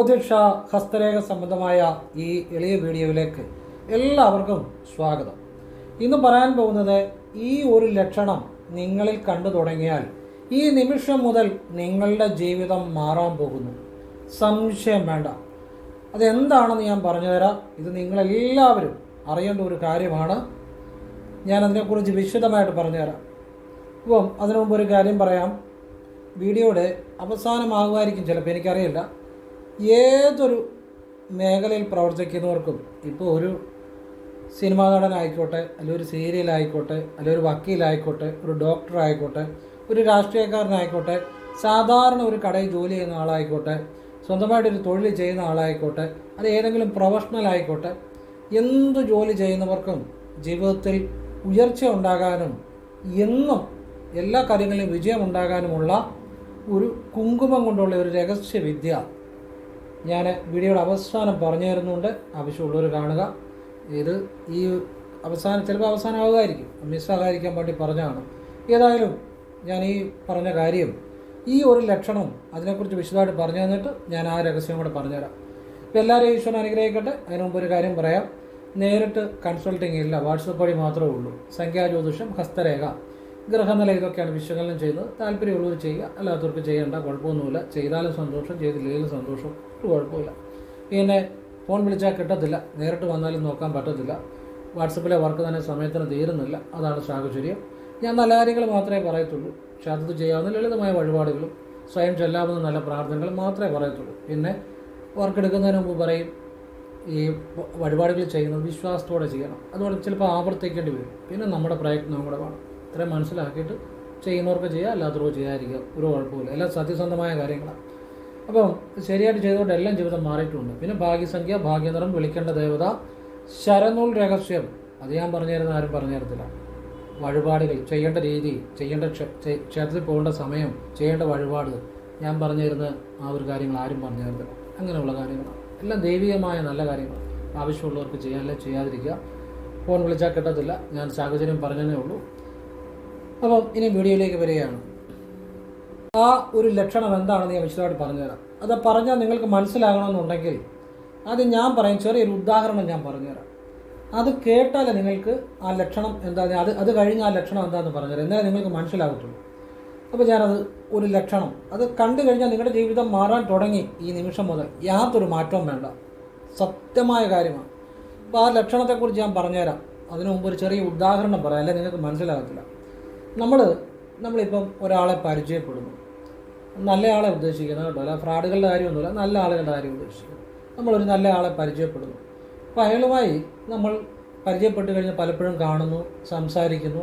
ജ്യോതിഷ ഹസ്തരേഖ സംബന്ധമായ ഈ എളിയ വീഡിയോയിലേക്ക് എല്ലാവർക്കും സ്വാഗതം. ഇന്ന് പറയാൻ പോകുന്നത് ഈ ഒരു ലക്ഷണം നിങ്ങളിൽ കണ്ടു തുടങ്ങിയാൽ ഈ നിമിഷം മുതൽ നിങ്ങളുടെ ജീവിതം മാറാൻ പോകുന്നു. സംശയം വേണ്ട. അതെന്താണെന്ന് ഞാൻ പറഞ്ഞുതരാം. ഇത് നിങ്ങളെല്ലാവരും അറിയേണ്ട ഒരു കാര്യമാണ്. ഞാൻ അതിനെക്കുറിച്ച് വിശദമായിട്ട് പറഞ്ഞുതരാം. അപ്പം അതിനു മുമ്പ് ഒരു കാര്യം പറയാം. വീഡിയോയുടെ അവസാനമാകുമായിരിക്കും ചിലപ്പോൾ, എനിക്കറിയില്ല. ഏതൊരു മേഖലയിൽ പ്രവർത്തിക്കുന്നവർക്കും, ഇപ്പോൾ ഒരു സിനിമാ നടനായിക്കോട്ടെ, അല്ലെങ്കിൽ ഒരു സീരിയലായിക്കോട്ടെ, അല്ലെങ്കിൽ ഒരു വക്കീലായിക്കോട്ടെ, ഒരു ഡോക്ടറായിക്കോട്ടെ, ഒരു രാഷ്ട്രീയക്കാരനായിക്കോട്ടെ, സാധാരണ ഒരു കടയിൽ ജോലി ചെയ്യുന്ന ആളായിക്കോട്ടെ, സ്വന്തമായിട്ടൊരു തൊഴിൽ ചെയ്യുന്ന ആളായിക്കോട്ടെ, അത് ഏതെങ്കിലും പ്രൊഫഷണൽ ആയിക്കോട്ടെ, എന്ത് ജോലി ചെയ്യുന്നവർക്കും ജീവിതത്തിൽ ഉയർച്ച ഉണ്ടാകാനും എന്നും എല്ലാ കാര്യങ്ങളിലും വിജയമുണ്ടാകാനുമുള്ള ഒരു കുങ്കുമം കൊണ്ടുള്ള ഒരു രഹസ്യവിദ്യ ഞാൻ വീഡിയോയുടെ അവസാനം പറഞ്ഞു തരുന്നുണ്ട്. ആവശ്യമുള്ളവർ കാണുക. ഇത് ഈ ചിലപ്പോൾ അവസാനമാകുമായിരിക്കും, മിസ്സാകാതിരിക്കാൻ വേണ്ടി പറഞ്ഞതാണ്. ഏതായാലും ഞാൻ ഈ പറഞ്ഞ കാര്യം, ഈ ഒരു ലക്ഷണം അതിനെക്കുറിച്ച് വിശദമായിട്ട് പറഞ്ഞു തന്നിട്ട് ഞാൻ ആ രഹസ്യം കൂടെ പറഞ്ഞുതരാം. ഇപ്പോൾ എല്ലാവരെയും ഈശ്വരൻ അനുഗ്രഹിക്കട്ടെ. അതിന് മുമ്പ് ഒരു കാര്യം പറയാം. നേരിട്ട് കൺസൾട്ടിങ് ഇല്ല, വാട്സപ്പ് വഴി മാത്രമേ ഉള്ളൂ. സംഖ്യാജ്യോതിഷം, ഹസ്തരേഖ, ഗ്രഹനില, ഇതൊക്കെയാണ് വിശകലനം ചെയ്യുന്നത്. താല്പര്യമുള്ളവർ ചെയ്യുക, അല്ലാത്തവർക്ക് ചെയ്യേണ്ട, കുഴപ്പമൊന്നുമില്ല. ചെയ്താലും സന്തോഷം, ചെയ്തില്ലെങ്കിലും സന്തോഷം, ഒരു കുഴപ്പമില്ല. പിന്നെ ഫോൺ വിളിച്ചാൽ കിട്ടത്തില്ല, നേരിട്ട് വന്നാലും നോക്കാൻ പറ്റത്തില്ല. വാട്സപ്പിലെ വർക്ക് തന്നെ സമയത്തിന് തീരുന്നില്ല, അതാണ് സാഹചര്യം. ഞാൻ നല്ല കാര്യങ്ങൾ മാത്രമേ പറയത്തുള്ളൂ. ക്ഷേത്രത്തിൽ ചെയ്യാവുന്ന ലളിതമായ വഴിപാടുകളും സ്വയം ചെല്ലാവുന്ന നല്ല പ്രാർത്ഥനകളും മാത്രമേ പറയത്തുള്ളൂ. പിന്നെ വർക്ക് എടുക്കുന്നതിന് മുമ്പ് പറയും, ഈ വഴിപാടുകൾ ചെയ്യുന്നത് വിശ്വാസത്തോടെ ചെയ്യണം. അതുകൊണ്ട് ചിലപ്പോൾ ആവർത്തിക്കേണ്ടി വരും. പിന്നെ നമ്മുടെ പ്രയത്നം കൂടെ വേണം. ഇത്രയും മനസ്സിലാക്കിയിട്ട് ചെയ്യുന്നവർക്ക് ചെയ്യുക, അല്ലാത്തവർക്ക് ചെയ്യാതിരിക്കുക, ഒരു കുഴപ്പമില്ല. എല്ലാം സത്യസന്ധമായ കാര്യങ്ങളാണ്. അപ്പം ശരിയായിട്ട് ചെയ്തുകൊണ്ട് എല്ലാം ജീവിതം മാറിയിട്ടുണ്ട്. പിന്നെ ഭാഗ്യസംഖ്യ, ഭാഗ്യനിറം, വിളിക്കേണ്ട ദേവത, ശരനൂൽ രഹസ്യം, അത് ഞാൻ പറഞ്ഞു തരുന്ന ആരും പറഞ്ഞു തരത്തില്ല. വഴിപാടുകൾ ചെയ്യേണ്ട രീതി, ചെയ്യേണ്ട ക്ഷേത്രത്തിൽ പോകേണ്ട സമയം, ചെയ്യേണ്ട വഴിപാട് ഞാൻ പറഞ്ഞു തരുന്ന ആ ഒരു കാര്യങ്ങൾ ആരും പറഞ്ഞു തരത്തില്ല. അങ്ങനെയുള്ള കാര്യങ്ങളാണ് എല്ലാം ദൈവികമായ നല്ല കാര്യങ്ങൾ. ആവശ്യമുള്ളവർക്ക് ചെയ്യാനല്ലേ, ചെയ്യാതിരിക്കുക. ഫോൺ വിളിച്ചാൽ കിട്ടത്തില്ല, ഞാൻ സാഹചര്യം പറഞ്ഞതേ ഉള്ളൂ. അപ്പം ഇനി വീഡിയോയിലേക്ക് വരികയാണ്. ആ ഒരു ലക്ഷണം എന്താണെന്ന് ഞാൻ വിശദമായിട്ട് പറഞ്ഞുതരാം. അത് പറഞ്ഞാൽ നിങ്ങൾക്ക് മനസ്സിലാകണമെന്നുണ്ടെങ്കിൽ അത് ഞാൻ പറയും, ചെറിയൊരു ഉദാഹരണം ഞാൻ പറഞ്ഞുതരാം. അത് കേട്ടാലേ നിങ്ങൾക്ക് ആ ലക്ഷണം എന്താ, അത് കഴിഞ്ഞ് ആ ലക്ഷണം എന്താണെന്ന് പറഞ്ഞുതരാം. എന്നാലേ നിങ്ങൾക്ക് മനസ്സിലാകത്തുള്ളൂ. അപ്പോൾ ഞാനത് ഒരു ലക്ഷണം, അത് കണ്ടു കഴിഞ്ഞാൽ നിങ്ങളുടെ ജീവിതം മാറാൻ തുടങ്ങി. ഈ നിമിഷം മുതൽ യാതൊരു മാറ്റവും വേണ്ട, സത്യമായ കാര്യമാണ്. അപ്പോൾ ആ ലക്ഷണത്തെക്കുറിച്ച് ഞാൻ പറഞ്ഞുതരാം. അതിനു മുമ്പ് ഒരു ചെറിയ ഉദാഹരണം പറയാം, അല്ലെ നിങ്ങൾക്ക് മനസ്സിലാകത്തില്ല. നമ്മളിപ്പം ഒരാളെ പരിചയപ്പെടുന്നു. നല്ല ആളെ ഉദ്ദേശിക്കുന്നത് കേട്ടോ, അല്ല ഫ്രോഡുകളുടെ കാര്യമൊന്നുമില്ല, നല്ല ആളുകളുടെ കാര്യം ഉദ്ദേശിക്കുന്നു. നമ്മളൊരു നല്ല ആളെ പരിചയപ്പെടുന്നു. അപ്പോൾ അയാളുമായി നമ്മൾ പരിചയപ്പെട്ട് കഴിഞ്ഞ് പലപ്പോഴും കാണുന്നു, സംസാരിക്കുന്നു.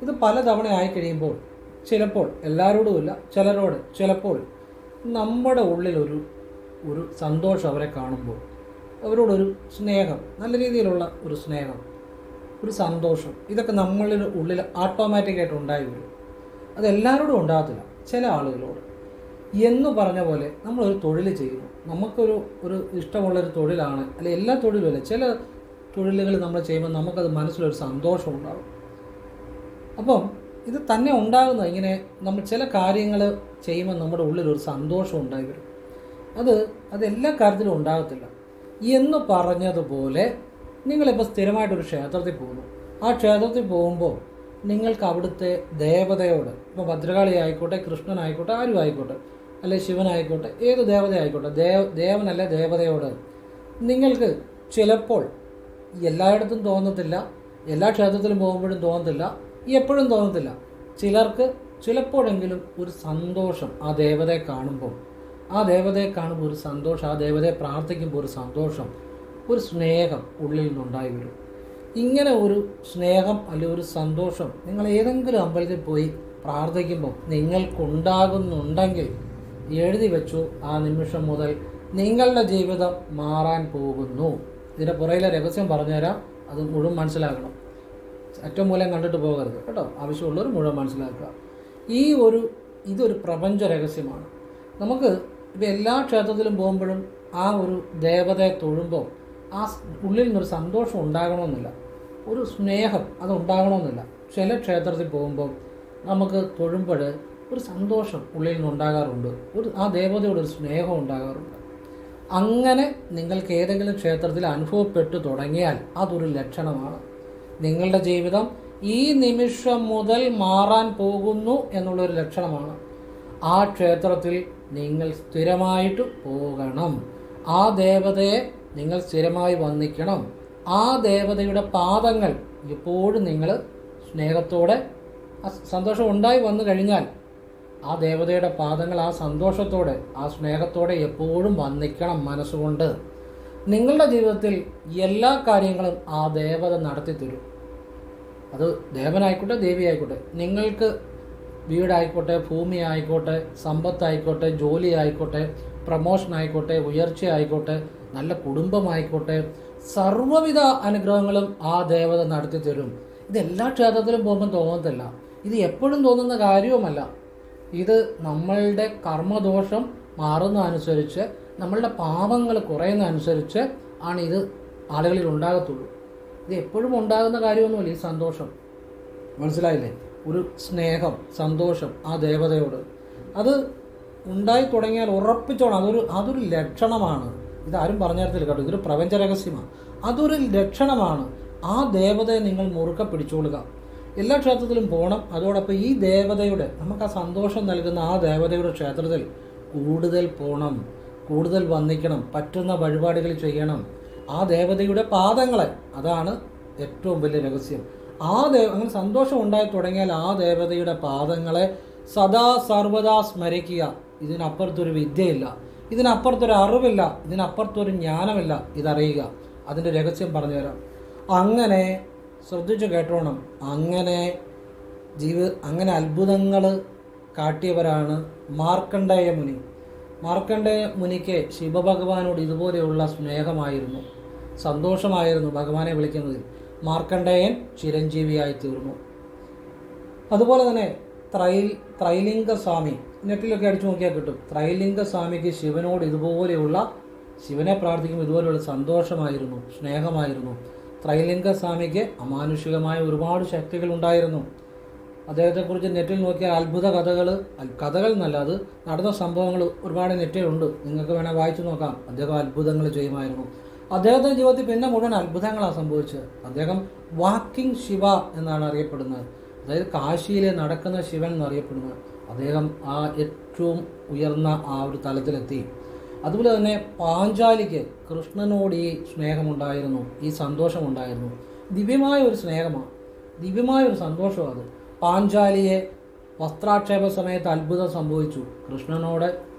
ഇത് പലതവണ ആയിക്കഴിയുമ്പോൾ ചിലപ്പോൾ, എല്ലാവരോടുമില്ല, ചിലപ്പോൾ നമ്മുടെ ഉള്ളിലൊരു സന്തോഷം അവരെ കാണുമ്പോൾ, അവരോടൊരു സ്നേഹം, നല്ല രീതിയിലുള്ള ഒരു സ്നേഹം, ഒരു സന്തോഷം, ഇതൊക്കെ നമ്മളിൽ ഉള്ളിൽ ഓട്ടോമാറ്റിക്കായിട്ട് ഉണ്ടായി വരും. അതെല്ലാവരോടും ഉണ്ടാകത്തില്ല, ചില ആളുകളോട്. എന്ന് പറഞ്ഞ പോലെ നമ്മളൊരു തൊഴിൽ ചെയ്യുന്നു, നമുക്കൊരു ഇഷ്ടമുള്ളൊരു തൊഴിലാണ്, അല്ലെ എല്ലാ തൊഴിലുമല്ല, ചില തൊഴിലുകൾ നമ്മൾ ചെയ്യുമ്പോൾ നമുക്കത് മനസ്സിലൊരു സന്തോഷം ഉണ്ടാകും. അപ്പം ഇത് തന്നെ ഉണ്ടാകുന്ന ഇങ്ങനെ നമ്മൾ ചില കാര്യങ്ങൾ ചെയ്യുമ്പോൾ നമ്മുടെ ഉള്ളിലൊരു സന്തോഷം ഉണ്ടായി വരും. അത് എല്ലാ കാര്യത്തിലും ഉണ്ടാകത്തില്ല. എന്ന് പറഞ്ഞതുപോലെ നിങ്ങളിപ്പോൾ സ്ഥിരമായിട്ടൊരു ക്ഷേത്രത്തിൽ പോകുന്നു. ആ ക്ഷേത്രത്തിൽ പോകുമ്പോൾ നിങ്ങൾക്ക് അവിടുത്തെ ദേവതയോട്, ഇപ്പോൾ ഭദ്രകാളി ആയിക്കോട്ടെ, കൃഷ്ണനായിക്കോട്ടെ, ആരും ആയിക്കോട്ടെ, അല്ലെ ശിവനായിക്കോട്ടെ, ഏത് ദേവതയായിക്കോട്ടെ, ദേവനല്ല ദേവതയോട് നിങ്ങൾക്ക് ചിലപ്പോൾ, എല്ലായിടത്തും തോന്നത്തില്ല, എല്ലാ ക്ഷേത്രത്തിലും പോകുമ്പോഴും തോന്നത്തില്ല, എപ്പോഴും തോന്നത്തില്ല, ചിലർക്ക് ചിലപ്പോഴെങ്കിലും ഒരു സന്തോഷം ആ ദേവതയെ കാണുമ്പോൾ ഒരു സന്തോഷം, ആ ദേവതയെ പ്രാർത്ഥിക്കുമ്പോൾ ഒരു സന്തോഷം, ഒരു സ്നേഹം ഉള്ളിൽ നിന്നുണ്ടായി വരും. ഇങ്ങനെ ഒരു സ്നേഹം അല്ലെങ്കിൽ ഒരു സന്തോഷം നിങ്ങൾ ഏതെങ്കിലും അമ്പലത്തിൽ പോയി പ്രാർത്ഥിക്കുമ്പോൾ നിങ്ങൾക്കുണ്ടാകുന്നുണ്ടെങ്കിൽ എഴുതി വെച്ചു, ആ നിമിഷം മുതൽ നിങ്ങളുടെ ജീവിതം മാറാൻ പോകുന്നു. ഇതിൻ്റെ പുറയിലെ രഹസ്യം പറഞ്ഞുതരാം, അത് മുഴുവൻ മനസ്സിലാക്കണം. ഏറ്റവും മൂലം കണ്ടിട്ട് പോകരുത് കേട്ടോ. ആവശ്യമുള്ളവർ മുഴുവൻ മനസ്സിലാക്കുക. ഇതൊരു പ്രപഞ്ച രഹസ്യമാണ്. നമുക്ക് ഇപ്പോൾ എല്ലാ ക്ഷേത്രത്തിലും പോകുമ്പോഴും ആ ഒരു ദേവതയെ തൊഴുമ്പോൾ ആ ഉള്ളിൽ നിന്നൊരു സന്തോഷം ഉണ്ടാകണമെന്നില്ല, ഒരു സ്നേഹം അതുണ്ടാകണമെന്നില്ല. ചില ക്ഷേത്രത്തിൽ പോകുമ്പോൾ നമുക്ക് തൊഴുമ്പോൾ ഒരു സന്തോഷം ഉള്ളിൽ നിന്നുണ്ടാകാറുണ്ട്, ആ ദേവതയോട് ഒരു സ്നേഹം ഉണ്ടാകാറുണ്ട്. അങ്ങനെ നിങ്ങൾക്ക് ഏതെങ്കിലും ക്ഷേത്രത്തിൽ അനുഭവപ്പെട്ടു തുടങ്ങിയാൽ അതൊരു ലക്ഷണമാണ്. നിങ്ങളുടെ ജീവിതം ഈ നിമിഷം മുതൽ മാറാൻ പോകുന്നു എന്നുള്ളൊരു ലക്ഷണമാണ്. ആ ക്ഷേത്രത്തിൽ നിങ്ങൾ സ്ഥിരമായിട്ട് പോകണം. ആ ദേവതയെ നിങ്ങൾ സ്ഥിരമായി വന്ദിക്കണം. ആ ദേവതയുടെ പാദങ്ങൾ എപ്പോഴും നിങ്ങൾ സ്നേഹത്തോടെ, സന്തോഷം ഉണ്ടായി വന്നു കഴിഞ്ഞാൽ ആ ദേവതയുടെ പാദങ്ങൾ ആ സന്തോഷത്തോടെ, ആ സ്നേഹത്തോടെ എപ്പോഴും വന്ദിക്കണം മനസ്സുകൊണ്ട്. നിങ്ങളുടെ ജീവിതത്തിൽ എല്ലാ കാര്യങ്ങളും ആ ദേവത നടത്തി തരും. അത് ദേവനായിക്കോട്ടെ ദേവിയായിക്കോട്ടെ. നിങ്ങൾക്ക് വീടായിക്കോട്ടെ, ഭൂമി ആയിക്കോട്ടെ, സമ്പത്തായിക്കോട്ടെ, ജോലി ആയിക്കോട്ടെ, പ്രമോഷൻ ആയിക്കോട്ടെ, ഉയർച്ച ആയിക്കോട്ടെ, നല്ല കുടുംബമായിക്കോട്ടെ, സർവ്വവിധ അനുഗ്രഹങ്ങളും ആ ദേവത നടത്തി തരും. ഇത് എല്ലാ ക്ഷേത്രത്തിലും പോകുമ്പോൾ തോന്നത്തില്ല. ഇത് എപ്പോഴും തോന്നുന്ന കാര്യവുമല്ല. ഇത് നമ്മളുടെ കർമ്മദോഷം മാറുന്നതനുസരിച്ച്, നമ്മളുടെ പാപങ്ങൾ കുറയുന്നതനുസരിച്ച് ആണ് ഇത് ആളുകളിൽ ഉണ്ടാകത്തുള്ളൂ. ഇത് എപ്പോഴും ഉണ്ടാകുന്ന കാര്യമൊന്നുമല്ല. ഈ സന്തോഷം, മനസ്സിലായില്ലേ? ഒരു സ്നേഹം, സന്തോഷം ആ ദേവതയോട് അത് ഉണ്ടായി തുടങ്ങിയാൽ ഉറപ്പിച്ചോണം അതൊരു ലക്ഷണമാണ്. ഇതാരും പറഞ്ഞു തരത്തില്ല കേട്ടോ, ഇതൊരു പ്രപഞ്ച രഹസ്യമാണ്. അതൊരു ലക്ഷണമാണ്. ആ ദേവതയെ നിങ്ങൾ മുറുക്കെ പിടിച്ചോളുക. എല്ലാ ക്ഷേത്രത്തിലും പോകണം. അതോടൊപ്പം ഈ ദേവതയുടെ, നമുക്ക് ആ സന്തോഷം നൽകുന്ന ആ ദേവതയുടെ ക്ഷേത്രത്തിൽ കൂടുതൽ പോകണം, കൂടുതൽ വന്ദിക്കണം, പറ്റുന്ന വഴിപാടുകൾ ചെയ്യണം. ആ ദേവതയുടെ പാദങ്ങളെ, അതാണ് ഏറ്റവും വലിയ രഹസ്യം. അങ്ങനെ സന്തോഷം ഉണ്ടായി തുടങ്ങിയാൽ ആ ദേവതയുടെ പാദങ്ങളെ സദാ സർവദാ സ്മരിക്കുക. ഇതിനപ്പുറത്തൊരു വിദ്യയില്ല, ഇതിനപ്പുറത്തൊരു അറിവില്ല, ഇതിനപ്പുറത്തൊരു ജ്ഞാനമില്ല. ഇതറിയുക. അതിൻ്റെ രഹസ്യം പറഞ്ഞുതരാം. അങ്ങനെ ശ്രദ്ധിച്ചു കേട്ടോണം. അങ്ങനെ അത്ഭുതങ്ങൾ കാട്ടിയവരാണ് മാർക്കണ്ഡേയ മുനി. മാർക്കണ്ഡേയ മുനിക്ക് ശിവഭഗവാനോട് ഇതുപോലെയുള്ള സ്നേഹമായിരുന്നു, സന്തോഷമായിരുന്നു ഭഗവാനെ വിളിക്കുന്നതിൽ. മാർക്കണ്ഡേയൻ ചിരഞ്ജീവിയായി തീർന്നു. അതുപോലെ തന്നെ ത്രൈലിംഗ സ്വാമി, നെറ്റിലൊക്കെ അടിച്ചു നോക്കിയാൽ കിട്ടും. ത്രൈലിംഗ സ്വാമിക്ക് ശിവനോട് ഇതുപോലെയുള്ള, ശിവനെ പ്രാർത്ഥിക്കുമ്പോൾ ഇതുപോലെയുള്ള സന്തോഷമായിരുന്നു, സ്നേഹമായിരുന്നു. ത്രൈലിംഗ സ്വാമിക്ക് അമാനുഷികമായ ഒരുപാട് ശക്തികൾ ഉണ്ടായിരുന്നു. അദ്ദേഹത്തെക്കുറിച്ച് നെറ്റിൽ നോക്കിയാൽ അത്ഭുത കഥകൾ എന്നല്ല, അത് നടന്ന സംഭവങ്ങൾ ഒരുപാട് നെറ്റിലുണ്ട്. നിങ്ങൾക്ക് വേണേൽ വായിച്ചു നോക്കാം. അദ്ദേഹം അത്ഭുതങ്ങൾ ചെയ്യുമായിരുന്നു. അദ്ദേഹത്തിൻ്റെ ജീവിതത്തിൽ പിന്നെ മുഴുവൻ അത്ഭുതങ്ങളാണ് സംഭവിച്ചത്. അദ്ദേഹം വാക്കിംഗ് ശിവ എന്നാണ് അറിയപ്പെടുന്നത്. അതായത് കാശിയിലെ നടക്കുന്ന ശിവൻ എന്നറിയപ്പെടുന്നത്. അദ്ദേഹം ആ ഏറ്റവും ഉയർന്ന ആ ഒരു തലത്തിലെത്തി. അതുപോലെ തന്നെ പാഞ്ചാലിക്ക് കൃഷ്ണനോട് ഈ സ്നേഹമുണ്ടായിരുന്നു, ഈ സന്തോഷമുണ്ടായിരുന്നു. ദിവ്യമായ ഒരു സ്നേഹമാണ്, ദിവ്യമായ ഒരു സന്തോഷമാണ് അത്. പാഞ്ചാലിയെ വസ്ത്രാക്ഷേപ സമയത്ത് അത്ഭുതം സംഭവിച്ചു. കൃഷ്ണനോട്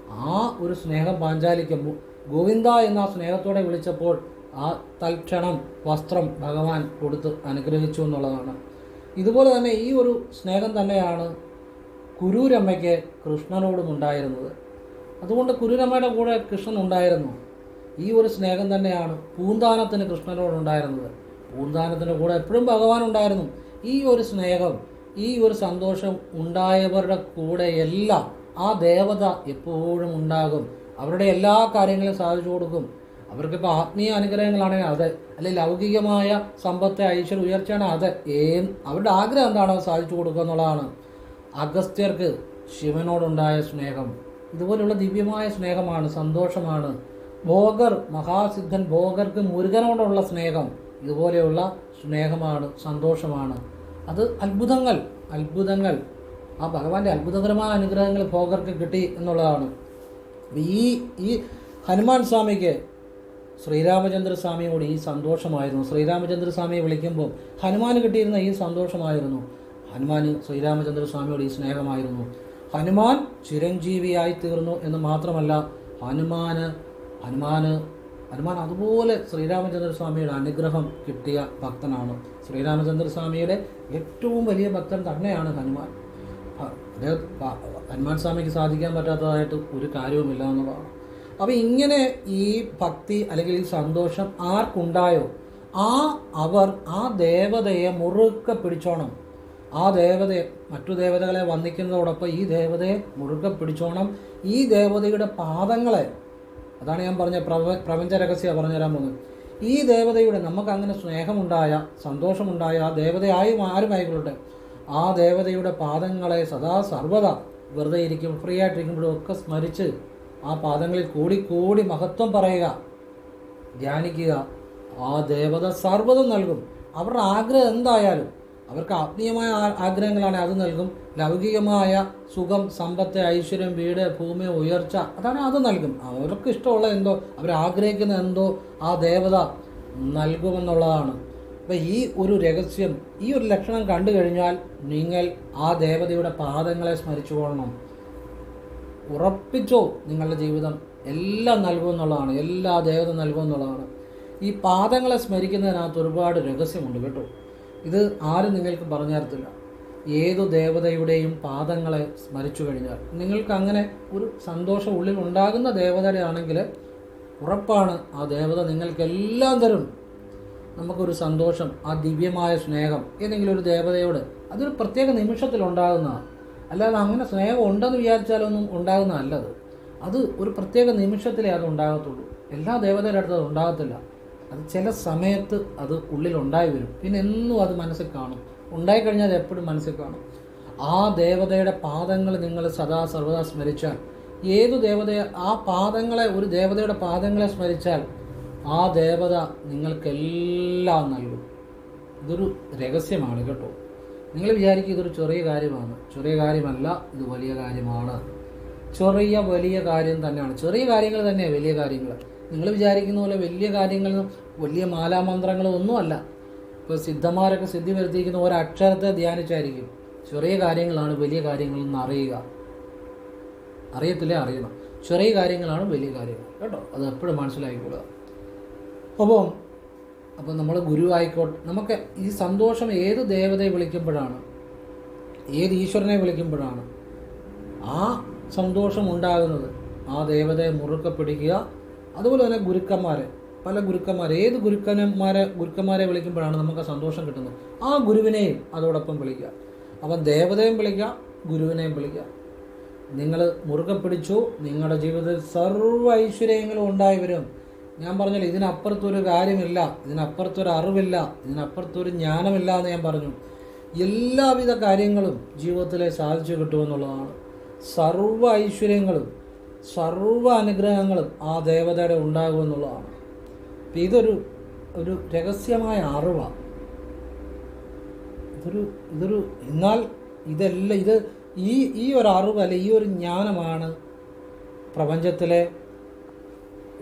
ആ ഒരു സ്നേഹം പാഞ്ചാലിക്ക് ഗോവിന്ദ എന്ന സ്നേഹത്തോടെ വിളിച്ചപ്പോൾ ആ തൽക്ഷണം വസ്ത്രം ഭഗവാൻ കൊടുത്ത് അനുഗ്രഹിച്ചു എന്നുള്ളതാണ്. ഇതുപോലെ തന്നെ ഈ ഒരു സ്നേഹം തന്നെയാണ് കുരൂരമ്മയ്ക്ക് കൃഷ്ണനോടും ഉണ്ടായിരുന്നത്. അതുകൊണ്ട് കുരൂരമ്മയുടെ കൂടെ കൃഷ്ണൻ ഉണ്ടായിരുന്നു. ഈ ഒരു സ്നേഹം തന്നെയാണ് പൂന്താനത്തിന് കൃഷ്ണനോടുണ്ടായിരുന്നത്. പൂന്താനത്തിൻ്റെ കൂടെ എപ്പോഴും ഭഗവാൻ ഉണ്ടായിരുന്നു. ഈ ഒരു സ്നേഹം, ഈ ഒരു സന്തോഷം ഉണ്ടായവരുടെ കൂടെയെല്ലാം ആ ദേവത എപ്പോഴും ഉണ്ടാകും. അവരുടെ എല്ലാ കാര്യങ്ങളും സാധിച്ചു കൊടുക്കും. അവർക്കിപ്പോൾ ആത്മീയ അനുഗ്രഹങ്ങളാണെങ്കിൽ അത്, അല്ലെങ്കിൽ ലൗകികമായ സമ്പത്ത്, ഐശ്വര്യ, ഉയർച്ചയാണ് അത്. അവരുടെ ആഗ്രഹം എന്താണോ സാധിച്ചു കൊടുക്കുക എന്നുള്ളതാണ്. അഗസ്ത്യർക്ക് ശിവനോടുണ്ടായ സ്നേഹം ഇതുപോലെയുള്ള ദിവ്യമായ സ്നേഹമാണ്, സന്തോഷമാണ്. മഹാസിദ്ധൻ ഭോഗർക്ക് മുരുകനോടുള്ള സ്നേഹം ഇതുപോലെയുള്ള സ്നേഹമാണ്, സന്തോഷമാണ്. അത് അത്ഭുതങ്ങൾ ആ ഭഗവാന്റെ അത്ഭുതകരമായ അനുഗ്രഹങ്ങൾ ഭോഗർക്ക് കിട്ടി എന്നുള്ളതാണ്. ഈ ഹനുമാൻ സ്വാമിക്ക് ശ്രീരാമചന്ദ്ര സ്വാമിയോട് ഈ സന്തോഷമായിരുന്നു. ശ്രീരാമചന്ദ്ര സ്വാമിയെ വിളിക്കുമ്പോൾ ഹനുമാന് കിട്ടിയിരുന്ന ഈ സന്തോഷമായിരുന്നു. ഹനുമാന് ശ്രീരാമചന്ദ്ര സ്വാമിയോട് ഈ സ്നേഹമായിരുന്നു. ഹനുമാൻ ചിരഞ്ജീവിയായി തീർന്നു എന്ന് മാത്രമല്ല, ഹനുമാൻ അതുപോലെ ശ്രീരാമചന്ദ്ര സ്വാമിയുടെ അനുഗ്രഹം കിട്ടിയ ഭക്തനാണ്. ശ്രീരാമചന്ദ്ര സ്വാമിയുടെ ഏറ്റവും വലിയ ഭക്തൻ തന്നെയാണ് ഹനുമാൻ. ഹനുമാൻ സ്വാമിക്ക് സാധിക്കാൻ പറ്റാത്തതായിട്ട് ഒരു കാര്യവുമില്ല എന്നുള്ളതാണ്. അപ്പോൾ ഇങ്ങനെ ഈ ഭക്തി അല്ലെങ്കിൽ ഈ സന്തോഷം ആർക്കുണ്ടായോ അവർ ആ ദേവതയെ മുറുക്കെ പിടിച്ചോണം. ആ ദേവതയെ, മറ്റു ദേവതകളെ വന്ദിക്കുന്നതോടൊപ്പം ഈ ദേവതയെ മുറുക്കെ പിടിച്ചോണം. ഈ ദേവതയുടെ പാദങ്ങളെ, അതാണ് ഞാൻ പറഞ്ഞ പ്രപഞ്ച രഹസ്യം പറഞ്ഞുതരാൻ പോകുന്നത്. ഈ ദേവതയുടെ, നമുക്കങ്ങനെ സ്നേഹമുണ്ടായ, സന്തോഷമുണ്ടായ ആ ദേവതയായും ആരുമായിക്കൊള്ളട്ടെ, ആ ദേവതയുടെ പാദങ്ങളെ സദാ സർവ്വത വെറുതെ ഇരിക്കും, ഫ്രീ ആയിട്ടിരിക്കുമ്പോഴും ഒക്കെ സ്മരിച്ച് ആ പാദങ്ങളിൽ കൂടി കൂടി മഹത്വം പറയുക, ധ്യാനിക്കുക. ആ ദേവത സർവ്വതും നൽകും. അവരുടെ ആഗ്രഹം എന്തായാലും, അവർക്ക് ആത്മീയമായ ആഗ്രഹങ്ങളാണ് അത് നൽകും. ലൗകികമായ സുഖം, സമ്പത്ത്, ഐശ്വര്യം, വീട്, ഭൂമി, ഉയർച്ച, അതാണ് അത് നൽകും. അവർക്ക് ഇഷ്ടമുള്ള എന്തോ, അവർ ആഗ്രഹിക്കുന്ന എന്തോ ആ ദേവത നൽകുമെന്നുള്ളതാണ്. അപ്പം ഈ ഒരു രഹസ്യം, ഈ ഒരു ലക്ഷണം കണ്ടു കഴിഞ്ഞാൽ നിങ്ങൾ ആ ദേവതയുടെ പാദങ്ങളെ സ്മരിച്ചു കൊള്ളണം. ഉറപ്പിച്ചോ, നിങ്ങളുടെ ജീവിതം എല്ലാം നൽകുമെന്നുള്ളതാണ്, എല്ലാ ദേവത നൽകുമെന്നുള്ളതാണ്. ഈ പാദങ്ങളെ സ്മരിക്കുന്നതിനകത്ത് ഒരുപാട് രഹസ്യമുണ്ട് കേട്ടോ. ഇത് ആരും നിങ്ങൾക്ക് പറഞ്ഞു തരത്തില്ല. ഏതു ദേവതയുടെയും പാദങ്ങളെ സ്മരിച്ചു കഴിഞ്ഞാൽ നിങ്ങൾക്ക് അങ്ങനെ ഒരു സന്തോഷം ഉള്ളിൽ ഉണ്ടാകുന്ന ദേവതയുടെ ആണെങ്കിൽ ഉറപ്പാണ് ആ ദേവത നിങ്ങൾക്കെല്ലാം തരും. നമുക്കൊരു സന്തോഷം, ആ ദിവ്യമായ സ്നേഹം ഏതെങ്കിലും ഒരു ദേവതയോട് അതൊരു പ്രത്യേക നിമിഷത്തിൽ ഉണ്ടാകുന്നതാണ്. അല്ലാതെ അങ്ങനെ സ്നേഹം ഉണ്ടെന്ന് വിചാരിച്ചാലൊന്നും ഉണ്ടാകുന്നതല്ലത്. അത് ഒരു പ്രത്യേക നിമിഷത്തിലേ അത് ഉണ്ടാകത്തുള്ളൂ. എല്ലാ ദേവതയുടെ അടുത്ത് അത് ഉണ്ടാകത്തില്ല. അത് ചില സമയത്ത് അത് ഉള്ളിൽ ഉണ്ടായി വരും. പിന്നെ എന്നും അത് മനസ്സിൽ കാണും. ഉണ്ടായിക്കഴിഞ്ഞാൽ അത് എപ്പോഴും മനസ്സിൽ കാണും. ആ ദേവതയുടെ പാദങ്ങൾ നിങ്ങൾ സദാ സർവദാ സ്മരിച്ചാൽ, ഏതു ദേവതയെ, ആ പാദങ്ങളെ, ഒരു ദേവതയുടെ പാദങ്ങളെ സ്മരിച്ചാൽ ആ ദേവത നിങ്ങൾക്കെല്ലാം നൽകും. ഇതൊരു രഹസ്യമാണ് കേട്ടോ. നിങ്ങൾ വിചാരിക്കും ഇതൊരു ചെറിയ കാര്യമാണ്. ചെറിയ കാര്യമല്ല, ഇത് വലിയ കാര്യമാണ്. ചെറിയ വലിയ കാര്യം തന്നെയാണ്. ചെറിയ കാര്യങ്ങൾ തന്നെയാണ് വലിയ കാര്യങ്ങൾ. നിങ്ങൾ വിചാരിക്കുന്ന പോലെ വലിയ കാര്യങ്ങളും വലിയ മാലാമന്ത്രങ്ങളും ഒന്നുമല്ല. ഇപ്പോൾ സിദ്ധന്മാരൊക്കെ സിദ്ധി വരുത്തിയിരിക്കുന്ന ഒരക്ഷരത്തെ ധ്യാനിച്ചായിരിക്കും. ചെറിയ കാര്യങ്ങളാണ് വലിയ കാര്യങ്ങളെന്ന് അറിയുക. അറിയത്തില്ലേ? അറിയണം. ചെറിയ കാര്യങ്ങളാണ് വലിയ കാര്യങ്ങൾ കേട്ടോ. അത് എപ്പോഴും മനസ്സിലാക്കിക്കൊള്ളുക. അപ്പം നമ്മൾ ഗുരു ആയിക്കോട്ടെ, നമുക്ക് ഈ സന്തോഷം ഏത് ദേവതയെ വിളിക്കുമ്പോഴാണ്, ഏത് ഈശ്വരനെ വിളിക്കുമ്പോഴാണ് ആ സന്തോഷം ഉണ്ടാകുന്നത്. ആ ദേവതയെ മുറുക്കെ പിടിക്കുക. അതുപോലെ തന്നെ ഗുരുക്കന്മാരെ, പല ഗുരുക്കന്മാരെ, ഏത് ഗുരുക്കന്മാരെ വിളിക്കുമ്പോഴാണ് നമുക്ക് സന്തോഷം കിട്ടുന്നത്. ആ ഗുരുവിനെയും അതോടൊപ്പം വിളിക്കുക. അപ്പം ദേവതയും വിളിക്കുക, ഗുരുവിനെയും വിളിക്കുക. നിങ്ങൾ മുറുകെ പിടിച്ചു, നിങ്ങളുടെ ജീവിതത്തിൽ സർവ്വ ഐശ്വര്യങ്ങളും ഉണ്ടായി വരും. ഞാൻ പറഞ്ഞല്ലോ, ഇതിനപ്പുറത്തൊരു കാര്യമില്ല, ഇതിനപ്പുറത്തൊരു അറിവില്ല, ഇതിനപ്പുറത്തൊരു ജ്ഞാനമില്ല എന്ന് ഞാൻ പറഞ്ഞു. എല്ലാവിധ കാര്യങ്ങളും ജീവിതത്തിലെ സാധിച്ചു കിട്ടുമെന്നുള്ളതാണ്. സർവ്വ ഐശ്വര്യങ്ങളും സർവ്വ അനുഗ്രഹങ്ങളും ആ ദേവതയുടെ ഉണ്ടാകുമെന്നുള്ളതാണ്. അപ്പം ഇതൊരു രഹസ്യമായ അറിവാണ്. എന്നാൽ ഇതെല്ലാം ഈ ഒരു അറിവ്, അല്ലെ ഈ ഒരു ജ്ഞാനമാണ് പ്രപഞ്ചത്തിലെ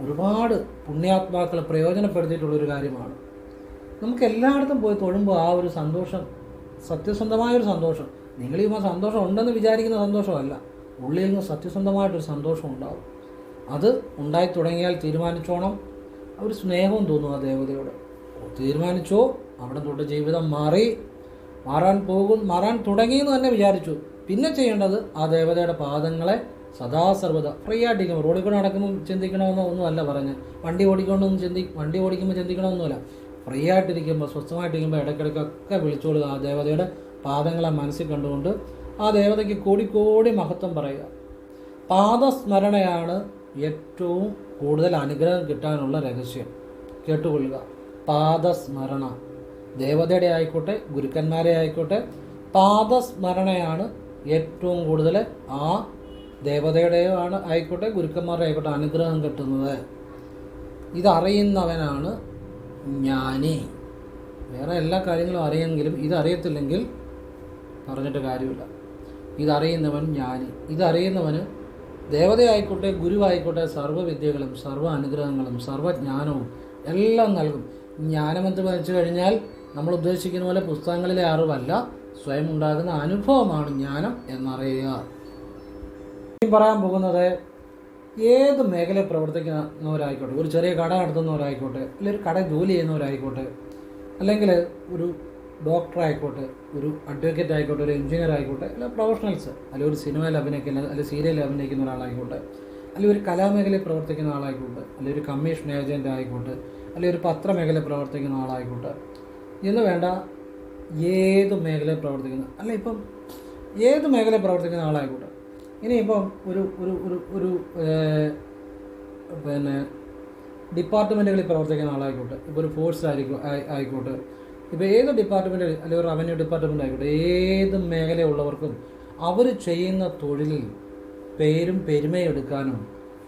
ഒരുപാട് പുണ്യാത്മാക്കൾ പ്രയോജനപ്പെടുത്തിയിട്ടുള്ളൊരു കാര്യമാണ്. നമുക്ക് എല്ലായിടത്തും പോയി തൊഴുമ്പോൾ ആ ഒരു സന്തോഷം, സത്യസന്ധമായൊരു സന്തോഷം, നിങ്ങൾ ഈ സന്തോഷം ഉണ്ടെന്ന് വിചാരിക്കുന്ന സന്തോഷമല്ല, ഉള്ളിൽ നിന്ന് സത്യസന്ധമായിട്ടൊരു സന്തോഷം ഉണ്ടാവും. അത് ഉണ്ടായി തുടങ്ങിയാൽ തീരുമാനിച്ചോണം, ഒരു സ്നേഹവും തോന്നും ആ ദേവതയോട്. തീരുമാനിച്ചോ, അവിടെ തൊട്ട് ജീവിതം മാറാൻ തുടങ്ങിയെന്ന് തന്നെ വിചാരിച്ചു. പിന്നെ ചെയ്യേണ്ടത് ആ ദേവതയുടെ പാദങ്ങളെ സദാ സർവ്വത ഫ്രീ ആയിട്ടിരിക്കുമ്പോൾ, റോഡിൽ കൂടെ നടക്കുമ്പോൾ ചിന്തിക്കണമെന്നോ ഒന്നുമല്ല പറഞ്ഞ്, വണ്ടി ഓടിക്കുമ്പോൾ ചിന്തിക്കണമെന്നല്ല, ഫ്രീ ആയിട്ടിരിക്കുമ്പോൾ, സ്വസ്ഥമായിട്ടിരിക്കുമ്പോൾ ഇടയ്ക്കിടയ്ക്കൊക്കെ വിളിച്ചോളുക. ആ ദേവതയുടെ പാദങ്ങളെ മനസ്സിൽ കണ്ടുകൊണ്ട് ആ ദേവതയ്ക്ക് കോടി മഹത്വം പറയുക. പാദസ്മരണയാണ് ഏറ്റവും കൂടുതൽ അനുഗ്രഹം കിട്ടാനുള്ള രഹസ്യം. കേട്ടുകൊള്ളുക. പാദസ്മരണ, ദേവതയുടെ ആയിക്കോട്ടെ ഗുരുക്കന്മാരെ ആയിക്കോട്ടെ, പാദസ്മരണയാണ് ഏറ്റവും കൂടുതൽ ആ ദേവതയുടെയോ ആയിക്കോട്ടെ ഗുരുക്കന്മാരുടെ ആയിക്കോട്ടെ അനുഗ്രഹം കിട്ടുന്നത്. ഇതറിയുന്നവനാണ് ജ്ഞാനി. വേറെ എല്ലാ കാര്യങ്ങളും അറിയെങ്കിലും ഇതറിയത്തില്ലെങ്കിൽ പറഞ്ഞിട്ട് കാര്യമില്ല. ഇതറിയുന്നവൻ ജ്ഞാനി. ഇതറിയുന്നവന് ദേവതയായിക്കോട്ടെ ഗുരുവായിക്കോട്ടെ സർവ്വവിദ്യകളും സർവ്വ അനുഗ്രഹങ്ങളും സർവ്വജ്ഞാനവും എല്ലാം നൽകും. ജ്ഞാനമെന്ന് വെച്ചു കഴിഞ്ഞാൽ നമ്മൾ ഉദ്ദേശിക്കുന്ന പോലെ പുസ്തകങ്ങളിലെ അറിവല്ല, സ്വയം ഉണ്ടാകുന്ന അനുഭവമാണ് ജ്ഞാനം എന്നറിയുക. പറയാൻ പോകുന്നത്, ഏത് മേഖലയിൽ പ്രവർത്തിക്കുന്നവരായിക്കോട്ടെ, ഒരു ചെറിയ കട നടത്തുന്നവരായിക്കോട്ടെ, അല്ലെങ്കിൽ ഒരു കട ജോലി ചെയ്യുന്നവരായിക്കോട്ടെ, അല്ലെങ്കിൽ ഒരു ഡോക്ടറായിക്കോട്ടെ, ഒരു അഡ്വക്കേറ്റ് ആയിക്കോട്ടെ, ഒരു എഞ്ചിനീയർ ആയിക്കോട്ടെ, അല്ലെങ്കിൽ പ്രൊഫഷണൽസ്, അല്ലെങ്കിൽ ഒരു സിനിമയിൽ അഭിനയിക്കുന്ന, അല്ലെങ്കിൽ സീരിയലിൽ അഭിനയിക്കുന്ന ഒരാളായിക്കോട്ടെ, അല്ലെങ്കിൽ ഒരു കലാമേഖലയിൽ പ്രവർത്തിക്കുന്ന ആളായിക്കോട്ടെ, അല്ലെങ്കിൽ ഒരു കമ്മീഷൻ ഏജൻറ്റ് ആയിക്കോട്ടെ, അല്ലെങ്കിൽ ഒരു പത്രമേഖലയിൽ പ്രവർത്തിക്കുന്ന ആളായിക്കോട്ടെ, എന്ന് വേണ്ട ഏത് മേഖലയിൽ പ്രവർത്തിക്കുന്ന, അല്ല ഇപ്പം ഏത് മേഖലയിൽ പ്രവർത്തിക്കുന്ന ആളായിക്കോട്ടെ. ഇനിയിപ്പം ഒരു പിന്നെ ഡിപ്പാർട്ട്മെൻറ്റുകളിൽ പ്രവർത്തിക്കുന്ന ആളായിക്കോട്ടെ, ഇപ്പോൾ ഒരു ഫോഴ്സ് ആയിക്കോട്ടെ, ഇപ്പോൾ ഏത് ഡിപ്പാർട്ട്മെൻറ്റ്, അല്ലെങ്കിൽ റവന്യൂ ഡിപ്പാർട്ട്മെൻറ്റ് ആയിക്കോട്ടെ, ഏത് മേഖലയുള്ളവർക്കും അവർ ചെയ്യുന്ന തൊഴിലിൽ പേരും പെരുമയും എടുക്കാനും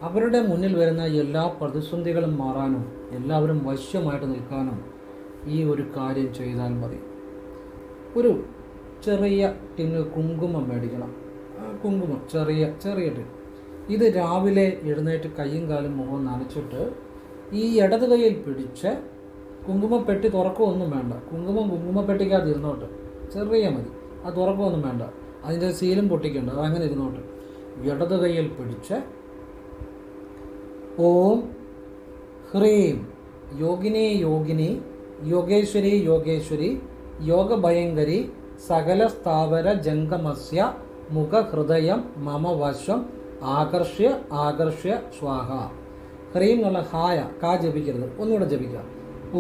അവരുടെ മുന്നിൽ വരുന്ന എല്ലാ പ്രതിസന്ധികളും മാറാനും എല്ലാവരും വശ്യമായിട്ട് നിൽക്കാനും ഈ ഒരു കാര്യം ചെയ്താൽ മതി. ഒരു ചെറിയ ടിന്ന് കുങ്കുമം മേടിക്കണം. കുങ്കുമം ചെറിയ ടിൻ. ഇത് രാവിലെ എഴുന്നേറ്റ് കൈയും കാലും മുഖവും നനച്ചിട്ട് ഈ ഇടത് കൈയിൽ പിടിച്ച്, കുങ്കുമപ്പെട്ടി തുറക്കുകയൊന്നും വേണ്ട, കുങ്കുമപ്പെട്ടിക്കകത്ത് ഇരുന്നോട്ട്, ചെറിയ മതി, അത് തുറക്കുകയൊന്നും വേണ്ട, അതിൻ്റെ സീലും പൊട്ടിക്കണ്ട, അതങ്ങനെ ഇരുന്നോട്ട്. ഇടത് കൈയിൽ പിടിച്ച് ഓം ഹ്രീം യോഗിനി യോഗിനി യോഗേശ്വരി യോഗേശ്വരി യോഗഭയങ്കരി സകല സ്ഥാവര ജംഗമസ്യ മുഖഹൃദയം മമ വശം ആകർഷ്യ ആകർഷ്യ സ്വാഹ. ഹ്രീം എന്നുള്ള ഹായ, കാ ജപിക്കരുത്, ഒന്നുകൂടെ ജപിക്കാം.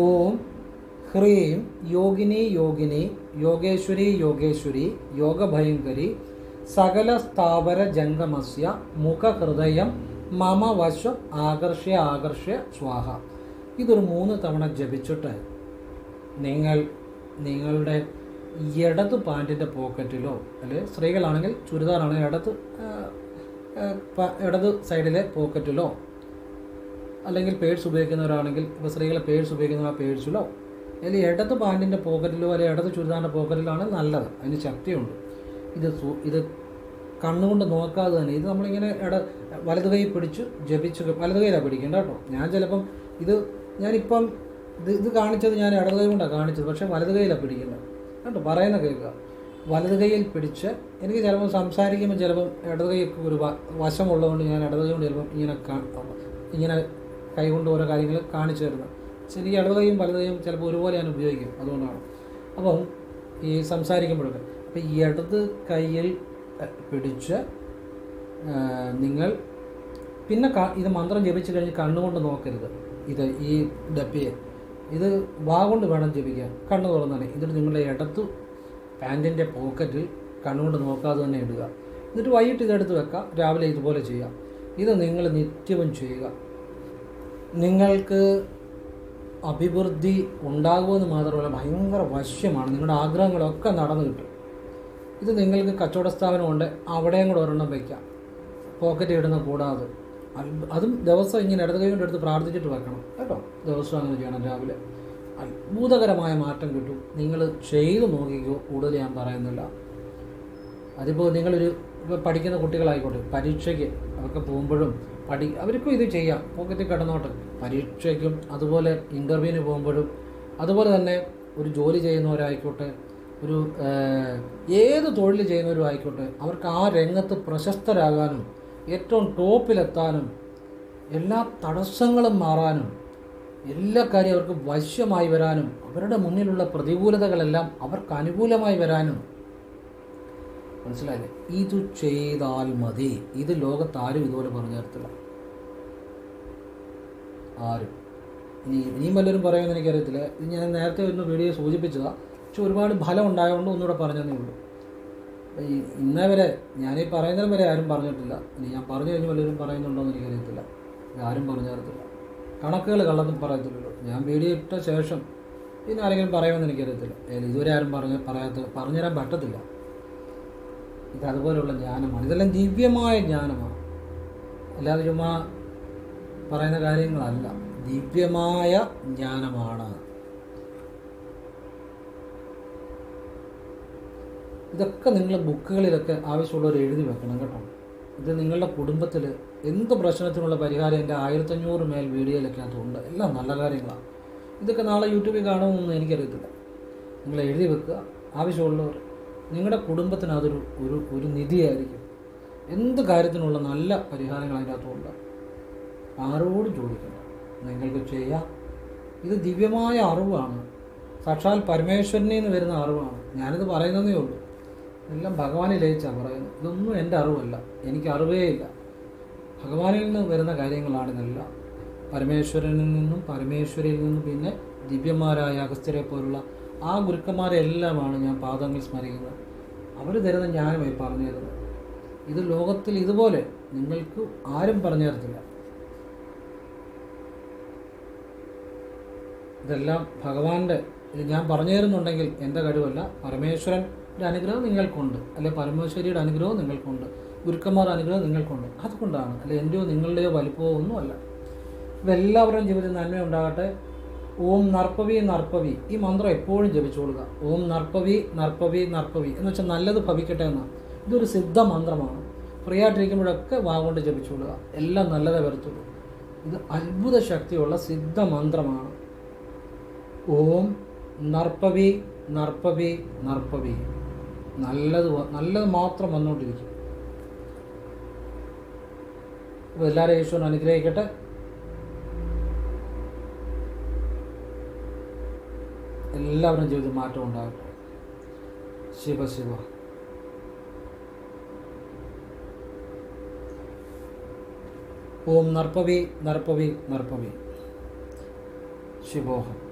ഓം ഹ്രീം യോഗിനി യോഗിനി യോഗേശ്വരി യോഗേശ്വരി യോഗഭയങ്കരി സകല സ്ഥാവര ജംഗമസ്യ മുഖഹൃദയം മമ വശം ആകർഷ്യ ആകർഷ്യ സ്വാഹ. ഇതൊരു 3 തവണ ജപിച്ചിട്ട് നിങ്ങളുടെ ഇടത് പാൻറ്റിൻ്റെ പോക്കറ്റിലോ, അല്ലെങ്കിൽ സ്ത്രീകളാണെങ്കിൽ ചുരിദാറാണെങ്കിൽ ഇടത് സൈഡിലെ പോക്കറ്റിലോ, അല്ലെങ്കിൽ പേഴ്സ് ഉപയോഗിക്കുന്നവരാണെങ്കിൽ ഇപ്പോൾ സ്ത്രീകൾ പേഴ്സ് ഉപയോഗിക്കുന്ന ആ പേഴ്സിലോ, അല്ലെങ്കിൽ ഇടത് പാൻറ്റിൻ്റെ പോക്കറ്റിലോ അല്ലെങ്കിൽ ഇടത് ചുരിദാറിൻ്റെ പോക്കറ്റിലാണ് നല്ലത്, അതിന് ശക്തിയുണ്ട്. ഇത് കണ്ണുകൊണ്ട് നോക്കാതെ തന്നെ ഇത് നമ്മളിങ്ങനെ വലത് കൈ പിടിച്ച് ജപിച്ച്, വലത് കൈയിലാണ് പിടിക്കേണ്ട കേട്ടോ. ഞാനിപ്പം ഇത് കാണിച്ചത് ഞാൻ ഇടത് കൈ കൊണ്ടാണ് കാണിച്ചത്, പക്ഷേ വലത് കൈയിലാണ് പിടിക്കുന്നത് കേട്ടോ. പറയുന്ന കേൾക്കുക. വലത് കൈയിൽ പിടിച്ച്, എനിക്ക് ചിലപ്പോൾ സംസാരിക്കുമ്പോൾ ചിലപ്പം ഇടത് കൈ ഒരു വശമുള്ളതുകൊണ്ട് ഞാൻ ഇടത് കൈ കൊണ്ട് ചിലപ്പം ഇങ്ങനെ കൈ കൊണ്ട് ഓരോ കാര്യങ്ങൾ കാണിച്ചു തരുന്നത്. ശരിക്കും ഇടത് കൈയും വലത് കൈയും ചിലപ്പോൾ ഒരുപോലെ ഞാൻ ഉപയോഗിക്കും, അതുകൊണ്ടാണ്. അപ്പം ഈ സംസാരിക്കുമ്പോഴൊക്കെ അപ്പം ഈ ഇടത് കൈയിൽ പിടിച്ച് നിങ്ങൾ പിന്നെ ഇത് മന്ത്രം ജപിച്ച് കഴിഞ്ഞ് കണ്ണുകൊണ്ട് നോക്കരുത്. ഈ ഡപ്പിയെ ഇത് വാ കൊണ്ട് വേണം ജപിക്കാൻ, കണ്ണ് തുറന്നാണ്. എന്നിട്ട് നിങ്ങളുടെ ഇടത്ത് പാൻറ്റിൻ്റെ പോക്കറ്റിൽ കണ്ണുകൊണ്ട് നോക്കാതെ തന്നെ ഇടുക. എന്നിട്ട് വൈകിട്ട് ഇതെടുത്ത് വെക്കാം, രാവിലെ ഇതുപോലെ ചെയ്യാം. ഇത് നിങ്ങൾ നിത്യവും ചെയ്യുക. നിങ്ങൾക്ക് അഭിവൃദ്ധി ഉണ്ടാകുമെന്ന് മാത്രമല്ല, ഭയങ്കര വശ്യമാണ്. നിങ്ങളുടെ ആഗ്രഹങ്ങളൊക്കെ നടന്നു കിട്ടും. ഇത് നിങ്ങൾക്ക് കച്ചവട സ്ഥാപനമുണ്ട്, അവിടെയും കൂടെ ഒരെണ്ണം വയ്ക്കാം, പോക്കറ്റ് ഇടുന്ന കൂടാതെ. അതും ദിവസം ഇങ്ങനെ ഇടത് കൈ കൊണ്ട് എടുത്ത് പ്രാർത്ഥിച്ചിട്ട് വെക്കണം കേട്ടോ. ദിവസം അങ്ങനെ ചെയ്യണം. രാവിലെ അത്ഭുതകരമായ മാറ്റം കിട്ടും. നിങ്ങൾ ചെയ്തു നോക്കിക്കോ, കൂടുതൽ ഞാൻ പറയുന്നില്ല. അതിപ്പോൾ നിങ്ങളൊരു പഠിക്കുന്ന കുട്ടികളായിക്കോട്ടെ, പരീക്ഷയ്ക്ക് അവർക്ക് പോകുമ്പോഴും അവർക്കും ഇത് ചെയ്യാം, പോക്കറ്റിൽ കിടന്നോട്ട്. പരീക്ഷയ്ക്കും അതുപോലെ ഇൻ്റർവ്യൂവിന് പോകുമ്പോഴും, അതുപോലെ തന്നെ ഒരു ജോലി ചെയ്യുന്നവരായിക്കോട്ടെ, ഒരു ഏത് തൊഴിൽ ചെയ്യുന്നവരും ആയിക്കോട്ടെ, അവർക്ക് ആ രംഗത്ത് പ്രശസ്തരാകാനും ഏറ്റവും ടോപ്പിലെത്താനും എല്ലാ തടസ്സങ്ങളും മാറാനും എല്ലാ കാര്യം അവർക്ക് വശ്യമായി വരാനും അവരുടെ മുന്നിലുള്ള പ്രതികൂലതകളെല്ലാം അവർക്ക് അനുകൂലമായി വരാനും, മനസ്സിലായില്ലേ? ഇത് ചെയ്താൽ മതി. ഇത് ലോകത്താരും ഇതുപോലെ പറഞ്ഞു തരത്തില്ല, ആരും. ഇനിയും വല്ലവരും പറയുമെന്ന് എനിക്കറിയത്തില്ല. ഇത് ഞാൻ നേരത്തെ ഒന്ന് വീഡിയോ സൂചിപ്പിച്ചതാണ്, പക്ഷെ ഒരുപാട് ഫലം ഉണ്ടായതുകൊണ്ട് ഒന്നുകൂടെ പറഞ്ഞതേ ഉള്ളൂ. ഇന്നേ വരെ ഞാനീ പറയുന്നതിന് വരെ ആരും പറഞ്ഞിട്ടില്ല. ഇനി ഞാൻ പറഞ്ഞു കഴിഞ്ഞ് വല്ലവരും പറയുന്നുണ്ടോ എന്ന് എനിക്കറിയത്തില്ല. ആരും പറഞ്ഞു തരത്തില്ല, കണക്കുകൾ കള്ളതും പറയത്തില്ലല്ലോ. ഞാൻ വീഡിയോ ഇട്ട ശേഷം പിന്നെ ആരെങ്കിലും പറയുമെന്ന് എനിക്കറിയത്തില്ല. ഇതുവരെ ആരും പറഞ്ഞുതരാൻ പറ്റത്തില്ല. ഇതതുപോലെയുള്ള ജ്ഞാനമാണ്. ഇതെല്ലാം ദിവ്യമായ ജ്ഞാനമാണ്, അല്ലാതെ ചുമ്മാ പറയുന്ന കാര്യങ്ങളല്ല. ദിവ്യമായ ജ്ഞാനമാണ്. ഇതൊക്കെ നിങ്ങൾ ബുക്കുകളിലൊക്കെ ആവശ്യമുള്ളവർ എഴുതി വെക്കണം കേട്ടോ. ഇത് നിങ്ങളുടെ കുടുംബത്തിൽ എന്ത് പ്രശ്നത്തിനുള്ള പരിഹാരം എൻ്റെ 1500 മേൽ വീഡിയോയിലൊക്കെ അതുണ്ട്. എല്ലാം നല്ല കാര്യങ്ങളാണ്. ഇതൊക്കെ നാളെ യൂട്യൂബിൽ കാണുമെന്നൊന്നും എനിക്കറിയത്തില്ല. നിങ്ങൾ എഴുതി വെക്കുക. ആവശ്യമുള്ളവർ, നിങ്ങളുടെ കുടുംബത്തിന് അതൊരു ഒരു നിധിയായിരിക്കും. എന്ത് കാര്യത്തിനുള്ള നല്ല പരിഹാരങ്ങൾ അതിൻ്റെ അകത്തുണ്ട്. ആരോടും ചോദിക്കണം, നിങ്ങൾക്ക് ചെയ്യാം. ഇത് ദിവ്യമായ അറിവാണ്, സാക്ഷാൽ പരമേശ്വരനിൽ നിന്ന് വരുന്ന അറിവാണ്. ഞാനിത് പറയുന്നതേ ഉള്ളൂ, എല്ലാം ഭഗവാനെ ലയിച്ചാണ് പറയുന്നത്. ഇതൊന്നും എൻ്റെ അറിവല്ല, എനിക്ക് അറിവേ ഇല്ല. ഭഗവാനിൽ നിന്ന് വരുന്ന കാര്യങ്ങളാണിതെല്ലാം. പരമേശ്വരനിൽ നിന്നും പരമേശ്വരിയിൽ നിന്നും പിന്നെ ദിവ്യന്മാരായ അഗസ്ത്യരെ പോലുള്ള ആ ഗുരുക്കന്മാരെല്ലാമാണ് ഞാൻ പാദങ്ങൾ സ്മരിക്കുന്നത്. അവർ തരുന്ന ജ്ഞാനമായി പറഞ്ഞു തരുന്നത്. ഇത് ലോകത്തിൽ ഇതുപോലെ നിങ്ങൾക്ക് ആരും പറഞ്ഞു തരത്തില്ല. ഇതെല്ലാം ഭഗവാന്റെ, ഇത് ഞാൻ പറഞ്ഞു തരുന്നുണ്ടെങ്കിൽ എൻ്റെ കഴിവല്ല, പരമേശ്വരൻ്റെ അനുഗ്രഹം നിങ്ങൾക്കുണ്ട്, അല്ലെ പരമേശ്വരിയുടെ അനുഗ്രഹവും നിങ്ങൾക്കുണ്ട്. ഗുരുക്കന്മാർ അനുഗ്രഹം നിങ്ങൾക്കുണ്ട്. അതുകൊണ്ടാണ്, അല്ലെ എൻ്റെയോ നിങ്ങളുടെയോ വലിപ്പമോ ഒന്നുമല്ല. അപ്പോൾ എല്ലാവരുടെയും ജീവിതത്തിൽ നന്മയുണ്ടാകട്ടെ. ഓം നർപ്പവി നർപ്പവി, ഈ മന്ത്രം എപ്പോഴും ജപിച്ചുകൊള്ളുക. ഓം നർപ്പവി നർപ്പവി നർപ്പവി എന്ന് വെച്ചാൽ നല്ലത് ഭവിക്കട്ടെ എന്നാണ്. ഇതൊരു സിദ്ധ മന്ത്രമാണ്. ഫ്രീ ആയിട്ടിരിക്കുമ്പോഴൊക്കെ വാഗോണ്ട് ജപിച്ചുകൊള്ളുക. എല്ലാം നല്ലതേ വരത്തുള്ളൂ. ഇത് അത്ഭുത ശക്തിയുള്ള സിദ്ധ മന്ത്രമാണ്. ഓം നർപ്പവി നർപ്പവി നർപ്പവി. നല്ലത് മാത്രം വന്നുകൊണ്ടിരിക്കും. അപ്പോൾ എല്ലാവരും ഈശ്വരൻ അനുഗ്രഹിക്കട്ടെ. എല്ലാവരും ജീവിതത്തിൽ മാറ്റം ഉണ്ടാകട്ടെ. ശിവ ശിവ. ഓം നർപ്പവി നർപ്പവി നർപ്പവി. ശിവോഹം.